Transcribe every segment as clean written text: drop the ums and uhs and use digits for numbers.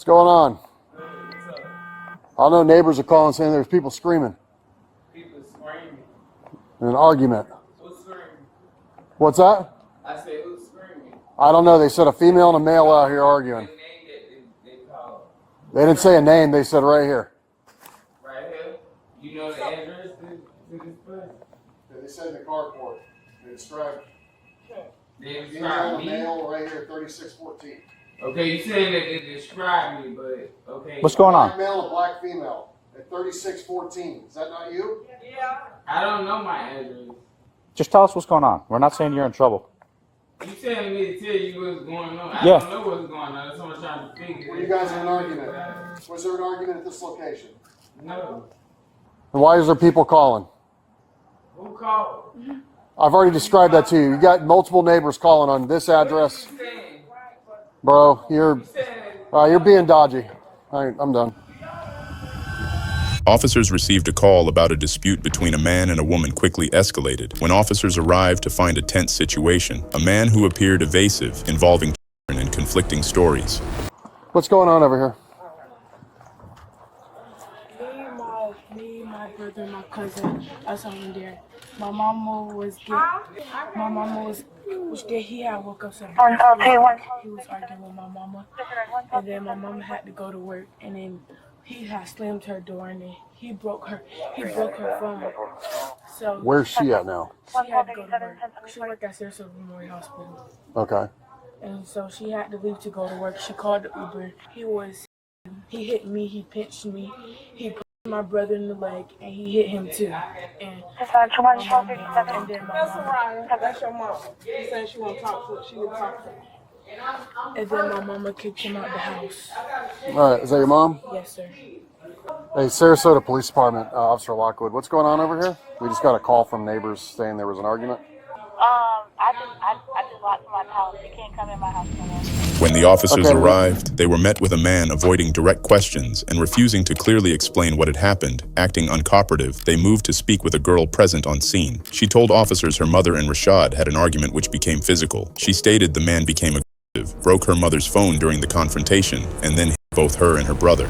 What's going on? I know neighbors are calling saying there's people screaming. People screaming. In an argument. Who's screaming? What's that? I said, who's screaming? I don't know. They said a female and a male out here arguing. The name that they called. They didn't say a name. They said right here. Right here? You know the address to this place? They said in the carport. They described They female described and me? male right here, 3614. Okay, you said that they described me, but okay. What's going on? Black male and black female at 3614. Is that not you? Yeah. I don't know my address. Just tell us what's going on. We're not saying you're in trouble. You telling me to tell you what's going on? I Yeah. don't know what's going on. That's what I'm trying to figure. Were you guys in an argument? Was there an argument at this location? No. And why is there people calling? Who called? I've already described that to you. You got multiple neighbors calling on this address. What you saying? Bro, you're You said being dodgy. I'm done. Officers received a call about a dispute between a man and a woman quickly escalated. When officers arrived to find a tense situation, a man who appeared evasive, involving children and conflicting stories. What's going on over here? Me, my brother, and my cousin, us all in there. My mama was there. He had woke up He was arguing with my mama, and then my mama had to go to work, and then he had slammed her door, and then he broke her phone. So Where's she at now? she had to go to work. She worked at Sarasota Memorial Hospital, Okay. and so she had to leave to go to work. She called the Uber. He hit me. He pinched me. He punched my brother in the leg, and he hit him too. And That's then my mom, That's your mom. She said she won't talk to it. She didn't talk to it. and then my mama kicked him out the house. All right. Is that your mom? Yes, sir. Hey, Sarasota Police Department, Officer Lockwood. What's going on over here? We just got a call from neighbors saying there was an argument. I just locked my house. You can't come in my house no more. When the officers Okay. arrived, they were met with a man avoiding direct questions and refusing to clearly explain what had happened. Acting uncooperative, they moved to speak with a girl present on scene. She told officers her mother and Rashad had an argument which became physical. She stated the man became aggressive, broke her mother's phone during the confrontation, and then hit both her and her brother.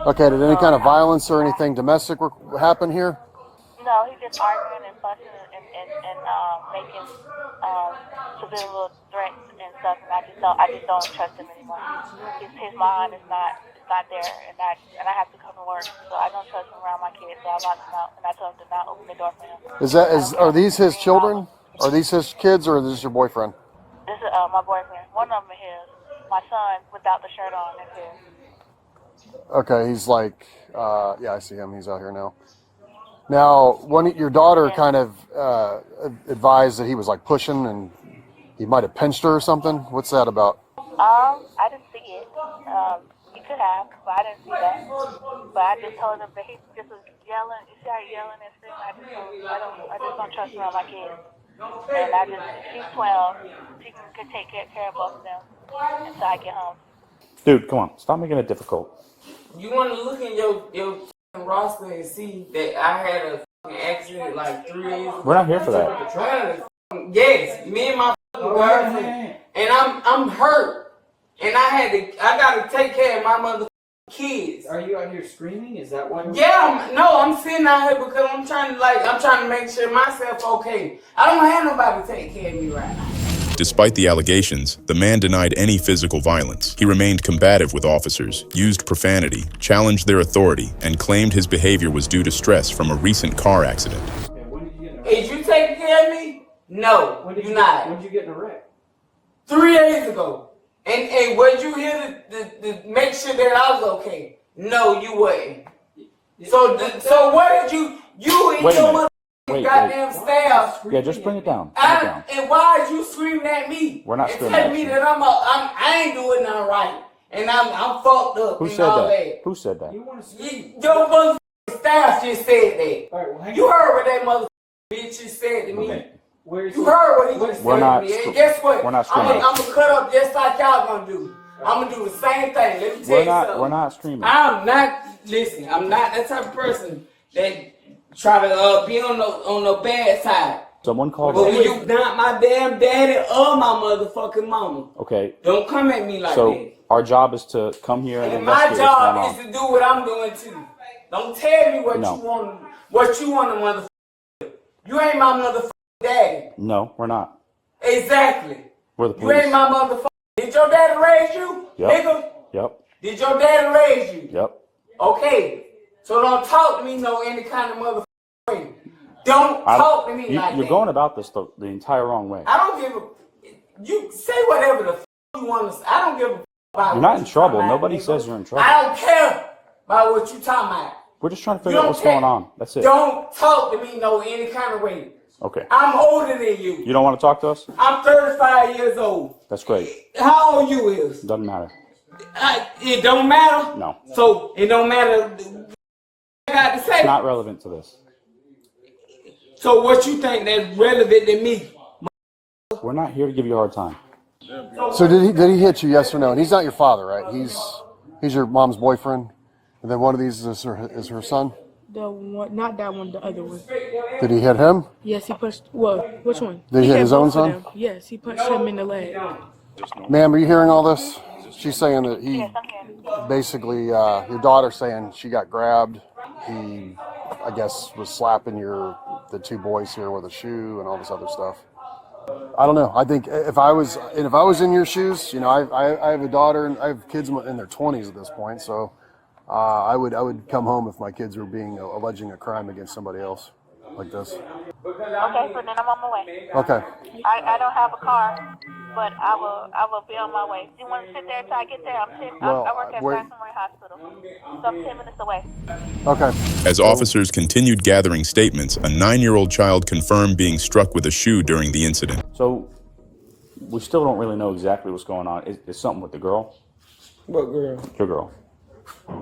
Okay. Did any kind of violence or anything domestic happen here? No, he's just arguing and fussing and making civil threats and stuff. And I just don't trust him anymore. His mind is not there, and I have to come to work, so I don't trust him around my kids. So I locked him out, and I told him to not open the door for him. Are these his children? Are these his kids, or is this your boyfriend? This is my boyfriend. One of them is his. My son, without the shirt on, is his. Okay. He's like, yeah, I see him. He's out here now. Now, your daughter kind of advised that he was like pushing and he might have pinched her or something. What's that about? I didn't see it. You could have, but I didn't see that. But I just told him that he just was yelling. He started yelling and screaming. I just don't trust around my kids. And she's 12. She can take care of both of them until I get home. Dude, come on. Stop making it difficult. You want to look in your roster and see that I had a accident like 3 days ago. We're not here for that. Yes, me and my girlfriend, and I'm hurt, and I gotta take care of my mother kids. Are you out here screaming? Is that why? Yeah, I'm sitting out here because I'm trying to make sure myself okay. I don't have nobody to take care of me right now. Despite the allegations, the man denied any physical violence. He remained combative with officers, used profanity, challenged their authority, and claimed his behavior was due to stress from a recent car accident. Okay, when did you get in a wreck? Is you taking care of me? No, you're not. When did you get in a wreck? 3 days ago. And was you here to make sure that I was okay? No, you wasn't. So what did you and Wait a your minute. mother goddamn staff? Yeah, just bring it down. Bring it down. And why is you screaming at me? We're not and screaming telling at me you. that I ain't doing nothing right. And I'm fucked up. Who and said all that? Who said that? You want to scream? Your motherfucking staff just said that. All right, well, hang You on. heard what that motherfucking bitch just said to me. Okay. Where's You heard what he just We're said not to me. scre- And guess what? we're not I'm screaming. gonna cut up just like y'all gonna do. I'm gonna do the same thing. Let me tell you something. We're not screaming. I'm not that type of person that try to be on the bad side. Someone called But when us. you not my damn daddy or my motherfucking mama, Okay. don't come at me like So that. Our job is to come here and And my investigate what's going job on. is to do what I'm doing too. Don't tell me what No. you want. What you want to motherfucker. You ain't my motherfucking daddy. No, we're not. Exactly. We're the You police. ain't my motherfucker. Did your daddy raise you, Yep. nigga? Yep. Did your daddy raise you? Yep. Okay. So don't talk to me no any kind of motherfucking way. Don't talk to me like You're that. going about this the entire wrong way. I don't give a. You say whatever the you want to say. I don't give a about. You're not what in you trouble. talking about, Nobody nigga. says you're in trouble. I don't care about what you talking about. We're just trying to You figure out don't what's care. going on. That's it. Don't talk to me no any kind of way. Okay. I'm older than you. You don't want to talk to us? I'm 35 years old. That's great. How old you is? Doesn't matter. It don't matter? No. So it don't matter what I got to say? It's not relevant to this. So what you think that's relevant to me? We're not here to give you a hard time. So did he hit you? Yes or no? And he's not your father, right? He's your mom's boyfriend, and then one of these is her son. The one, not that one, the other one. Did he hit him? Yes, he punched. Well, which one? Did he hit his both own of son? them. Yes, he punched him in the leg. Ma'am, are you hearing all this? She's saying that he basically your daughter saying she got grabbed. He, I guess, was slapping the two boys here with a shoe and all this other stuff. I don't know. I think if I was in your shoes, you know, I have a daughter and I have kids in their 20s at this point, so I would come home if my kids were alleging a crime against somebody else like this. Okay, so then I'm on my way. Okay. I don't have a car, but I will be on my way. Do you want to sit there until I get there? I work at Jackson Marine Hospital, so I'm 10 minutes away. Okay. As officers continued gathering statements, a 9-year-old child confirmed being struck with a shoe during the incident. So we still don't really know exactly what's going on. Is something with the girl? What girl? Your girl.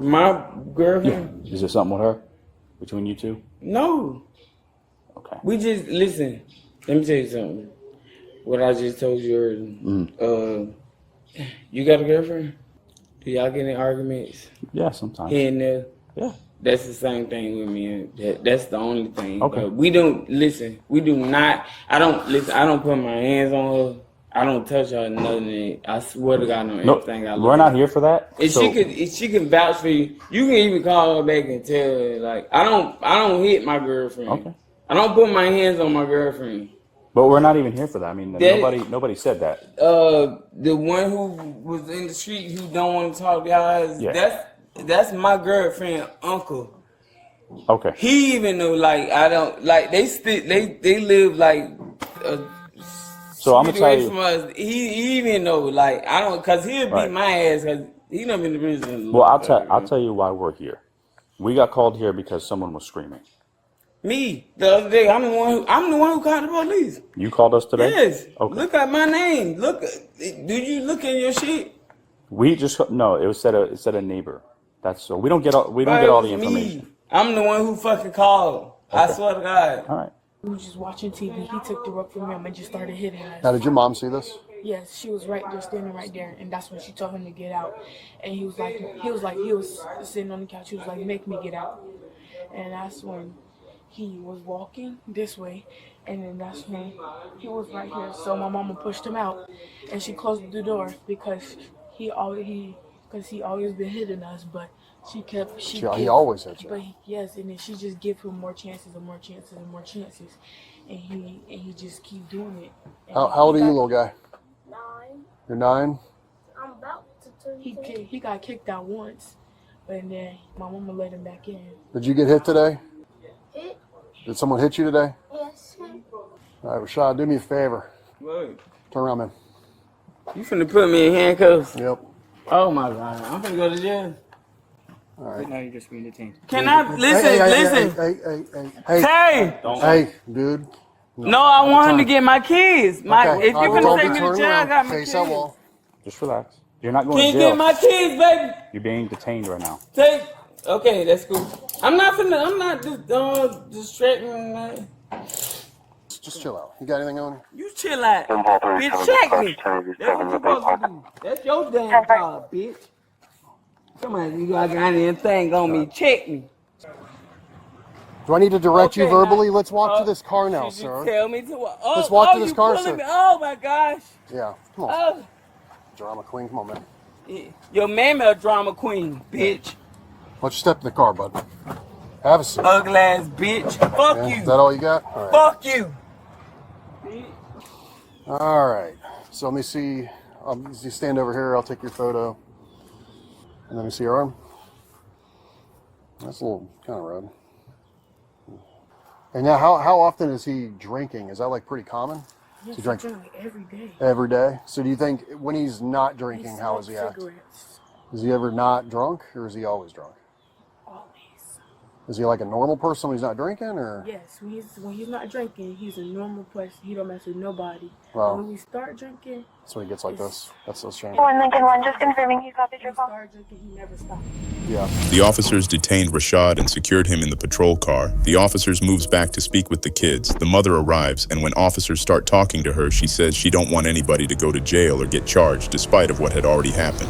My girlfriend? Is there something with her? Between you two? No. Okay. We just listen. Let me tell you something. What I just told you earlier. You got a girlfriend? Do y'all get in arguments? Yeah, sometimes. Here and there? Yeah. That's the same thing with me. That's the only thing. Okay. But we don't listen. We do not. I don't listen. I don't put my hands on her. I don't touch her. Nothing. I swear to God, No, everything I look we're at. not here for that. If she can vouch for you, you can even call her back and tell her like I don't hit my girlfriend. Okay. I don't put my hands on my girlfriend. But we're not even here for that. I mean, nobody said that. The one who was in the street who don't want to talk to y'all, that's my girlfriend uncle. Okay. He even know like I don't like they live like so I'm gonna tell you. from us. He even know like I don't cause he'll beat my ass cause he done been in prison. Well, I'll tell you why we're here. We got called here because someone was screaming. Me the other day, I'm the one who called the police. You called us today? Yes. Okay. Look at my name. Look. Do you look in your shit? We just no. It said a neighbor. That's so we don't get all the information. Me. I'm the one who fucking called. Okay. I swear to God. All right. We were just watching TV. He took the rope from him and just started hitting us. Now, did your mom see this? Yes, she was right there, standing right there, and that's when she told him to get out. And he was sitting on the couch. He was like, "Make me get out." And that's when he was walking this way, and then that's when he was right here. So my mama pushed him out, and she closed the door because he always been hitting us, but he always hit you. But yes, and then she just give him more chances and more chances and more chances, and he just keep doing it. How old are you, little guy? 9. You're 9. I'm about to turn 10. He got kicked out once, but then my mama let him back in. Did you get hit today? Hit? Did someone hit you today? Yes. All right, Rashad, do me a favor. What? Turn around, man. You finna put me in handcuffs? Yep. Oh my God, I'm finna go to jail. All right. Now you're just being detained. Can I listen? Hey, dude. No, I want him to get my kids. If Okay, you're gonna take me to jail, I got my Face kids. that wall. Just relax. You're not going Can to you jail. get my kids, baby? You're being detained right now. Okay, that's cool. I'm not distracting. Just chill out. You got anything on you? You chill out. Bitch, check me. That's what you're supposed to do. That's your damn job, bitch. Come on, you got anything on me. Check me. Do I need to direct you Okay, verbally? now, Let's walk to this car now, Did you sir. tell me to what? Oh, Let's walk to this you car, pulling sir. me. Oh my gosh. Yeah, come on. Oh. Drama queen, come on, man. Your mammy a drama queen, bitch. Why don't you step in the car, bud? Have a seat. Ugly ass bitch. Fuck Yeah, you. is that all you got? All right. Fuck you. All right. So let me see. You stand over here. I'll take your photo. And let me see your arm. That's a little kind of red. And now, how often is he drinking? Is that like pretty common? Yes, He drinks I drink every day. every day. So do you think when he's not drinking, how is he act? Cigarettes. Is he ever not drunk, or is he always drunk? Always. Is he like a normal person when he's not drinking, or? Yes, when he's not drinking, he's a normal person. He don't mess with nobody. Wow. But when we start drinking, That's when he gets like this. That's so strange. 1 Lincoln 1, just confirming he copied your he call. start drinking, he never stops. Yeah. The officers detained Rashad and secured him in the patrol car. The officers moves back to speak with the kids. The mother arrives, and when officers start talking to her, she says she don't want anybody to go to jail or get charged, despite of what had already happened.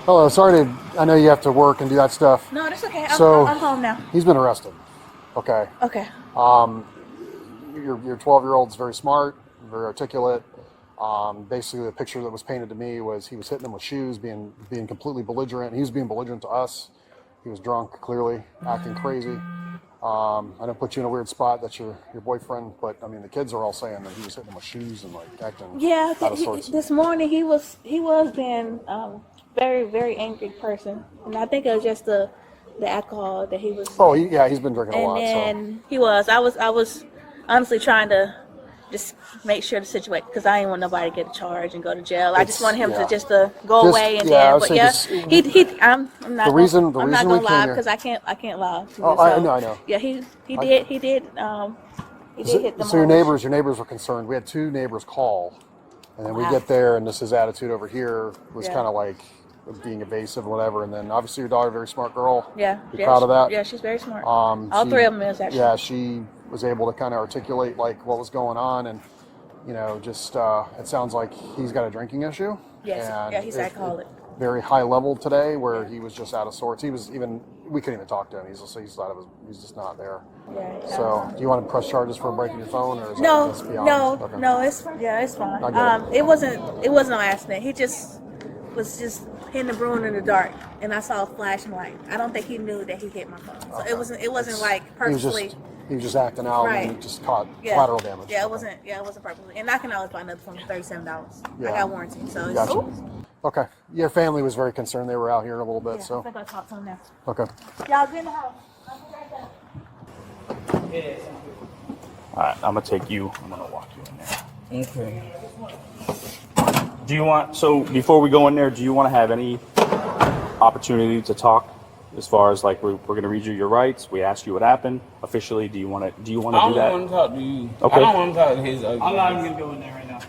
Hello. Sorry I know you have to work and do that stuff. No, that's okay. So- I'm home now. He's been arrested. Okay. Okay. Your 12-year-old's very smart, very articulate. Basically, the picture that was painted to me was he was hitting him with shoes, being completely belligerent. He was being belligerent to us. He was drunk, clearly, acting crazy. I don't put you in a weird spot. That's your boyfriend, but I mean, the kids are all saying that he was hitting them with shoes and like acting Yeah, out of sorts. this morning he was being very, very angry person, and I think it was just the alcohol that he was. Oh, he's been drinking a And lot. then he was. I was honestly trying to just make sure the situation, because I didn't want nobody to get charged and go to jail. I just wanted him to just go away, and I then, would but say yeah, just- I'm not. The reason I'm we not gonna came lie here- because I can't lie. To Oh, you, I so, know. Yeah, he did hit them. So your neighbors were concerned. We had 2 neighbors call, and then we Wow. get there, and this his attitude over here was Yeah. kind of like being evasive, whatever. And then obviously your daughter, very smart girl. Yeah, Be yeah, proud of that. Yeah, she's very smart. All All 3 of them is actually. Yeah, she was able to kind of articulate like what was going on, and just it sounds like he's got a drinking issue. Yes, and yeah, he's alcoholic. Very high level today, where he was just out of sorts. We couldn't even talk to him. He's just not there. Yeah. So, do you want to press charges for breaking your phone, or is No, that beyond? Okay. no, it's fine. I get It wasn't no accident. He just was hitting the broom in the dark, and I saw a flashing light. I don't think he knew that he hit my phone. So it wasn't like purposely. He was just acting out, Right. and just caught Yeah. collateral damage. Yeah, it Okay. wasn't purposely. And I can always buy another phone for $37. Yeah. I got warranty, so it's Gotcha. Okay. Your family was very concerned. They were out here a little bit, yeah, I so think I talked to him now. okay. Y'all be in the house. I'll be right back. All right, I'm gonna take you. I'm gonna walk you in there. Okay. Do you want? So before we go in there, do you want to have any opportunity to talk? As far as like we're gonna read you your rights. We asked you what happened. Officially, do you want to do I that? don't want to talk to you. Okay. I don't want to talk to his ugly I'm not ass. even gonna go in there right now.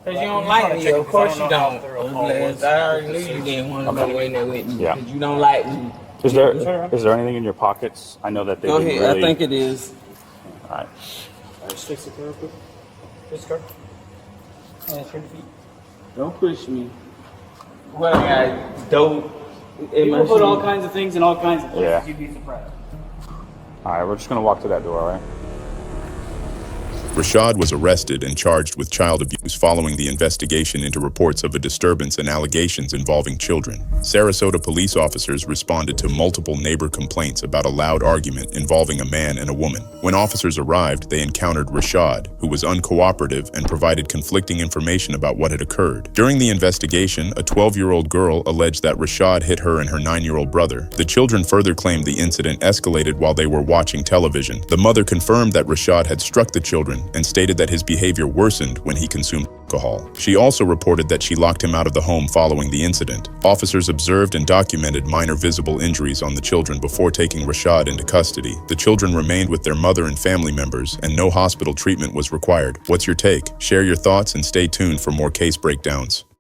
Cause you don't I'm like trying to me. check Of it 'cause course I you don't know how don't. thorough a Ugly call ass. was. I already knew you didn't want to go in there with me. Yeah. Cause you don't like me. Is there anything in your pockets? I know that they Go didn't ahead. really. I think it is. All right. Just fix the car real quick. This car. And turn your feet. Don't push me. What I got? Dope. in my People put all shoes. kinds of things in all kinds of places. Yeah. You'd be surprised. All right, we're just gonna walk to that door, all right? Rashad was arrested and charged with child abuse following the investigation into reports of a disturbance and allegations involving children. Sarasota police officers responded to multiple neighbor complaints about a loud argument involving a man and a woman. When officers arrived, they encountered Rashad, who was uncooperative and provided conflicting information about what had occurred. During the investigation, a 12-year-old girl alleged that Rashad hit her and her 9-year-old brother. The children further claimed the incident escalated while they were watching television. The mother confirmed that Rashad had struck the children and stated that his behavior worsened when he consumed alcohol. She also reported that she locked him out of the home following the incident. Officers observed and documented minor visible injuries on the children before taking Rashad into custody. The children remained with their mother and family members, and no hospital treatment was required. What's your take? Share your thoughts and stay tuned for more case breakdowns.